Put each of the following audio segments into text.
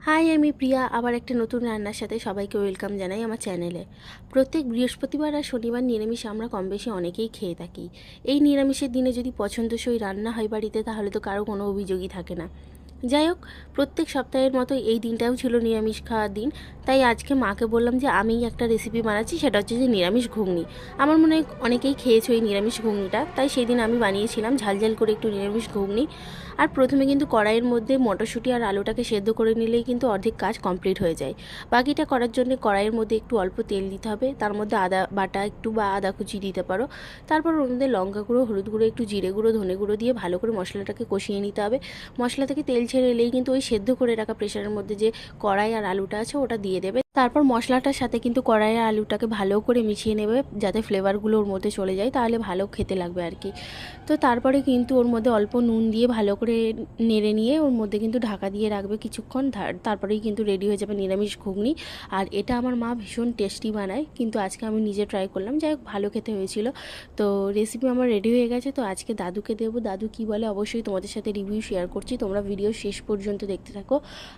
High, আমি প্রিয়া। আবার একটা নতুন রান্নার সাথে সবাইকে ওয়েলকাম জানাই আমার চ্যানেলে। প্রত্যেক বৃহস্পতিবার আর শনিবার নিরামিষ আমরা কম বেশি অনেকেই খেয়ে থাকি। এই নিরামিষের দিনে যদি পছন্দসই রান্না হয় বাড়িতে, তাহলে তো কারো কোনো অভিযোগই থাকে না। যাই হোক, প্রত্যেক সপ্তাহের মতো এই দিনটাও ছিল নিরামিষ খাওয়ার দিন। তাই আজকে মাকে বললাম যে আমিই একটা রেসিপি বানাচ্ছি, সেটা হচ্ছে যে নিরামিষ ঘুগনি। আমার মনে হয় অনেকেই খেয়েছো এই নিরামিষ ঘুগনিটা, তাই সেই দিন আমি বানিয়েছিলাম ঝালঝাল করে একটু নিরামিষ ঘুগনি। আর প্রথমে কিন্তু কড়াইয়ের মধ্যে মটরশুঁটি আর আলুটাকে সেদ্ধ করে নিলেই কিন্তু অর্ধেক কাজ কমপ্লিট হয়ে যায়। বাকিটা করার জন্য কড়াইয়ের মধ্যে একটু অল্প তেল দিতে হবে, তার মধ্যে আদা বাটা একটু বা আদা কুচি দিতে পারো। তারপর ওর মধ্যে লঙ্কা গুঁড়ো, হলুদ গুঁড়ো, একটু জিরে গুঁড়ো, ধনে গুঁড়ো দিয়ে ভালো করে মশলাটাকে কষিয়ে নিতে হবে। মশলা থেকে তেল ছেড়ে এলেই কিন্তু ওই সেদ্ধ করে রাখা প্রেশারের মধ্যে যে কড়াই আর আলুটা আছে ওটা দিয়ে দেবে। তারপর মশলাটার সাথে কিন্তু কড়াই আর আলুটাকে ভালো করে মিশিয়ে নেবে, যাতে ফ্লেভারগুলো ওর মধ্যে চলে যায়, তাহলে ভালো খেতে লাগবে আর কি। তো তারপরে কিন্তু ওর মধ্যে অল্প নুন দিয়ে ভালো করে নেড়ে নিয়ে ওর মধ্যে কিন্তু ঢাকা দিয়ে রাখবে কিছুক্ষণ। তারপরেই কিন্তু রেডি হয়ে যাবে নিরামিষ ঘুগনি। আর এটা আমার মা ভীষণ টেস্টি বানায়, কিন্তু আজকে আমি নিজে ট্রাই করলাম, যাই হোক ভালো খেতে হয়েছিল। তো রেসিপি আমার রেডি হয়ে গেছে, তো আজকে দাদুকে দেবো। দাদু কী বলে অবশ্যই তোমাদের সাথে রিভিউ শেয়ার করছি, তোমরা ভিডিও শেষ পর্যন্ত দেখতে থাকো।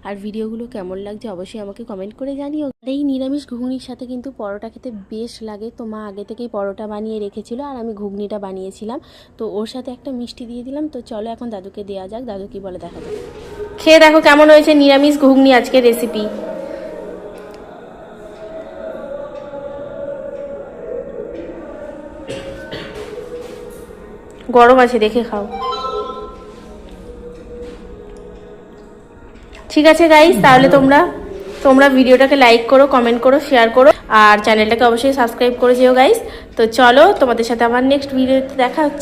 আর ভিডিওগুলো কেমন লাগছে অবশ্যই আমাকে কমেন্ট করে জানিও। এই নিরামিষ ঘুগনির সাথে কিন্তু পরোটা খেতে বেশ লাগে। তো মা আগে থেকেই পরোটা বানিয়ে রেখেছিল আর আমি ঘুগনিটা বানিয়েছিলাম, তো ওর সাথে একটা মিষ্টি দিয়ে দিলাম। তো চলো এখন দাদুকে দেওয়া যাক, দাদু কি বলে দেখা যাক। খেয়ে দেখো কেমন হয়েছে নিরামিষ ঘুগনি আজকের রেসিপি। গরম আছে, দেখে খাও। ঠিক আছে গাইস, তাহলে তোমরা ভিডিওটাকে লাইক করো, কমেন্ট করো, শেয়ার করো, আর চ্যানেলটাকে অবশ্যই সাবস্ক্রাইব করে যেও গাইস। তো চলো, তোমাদের সাথে আমার নেক্সট ভিডিওতে দেখা হচ্ছে।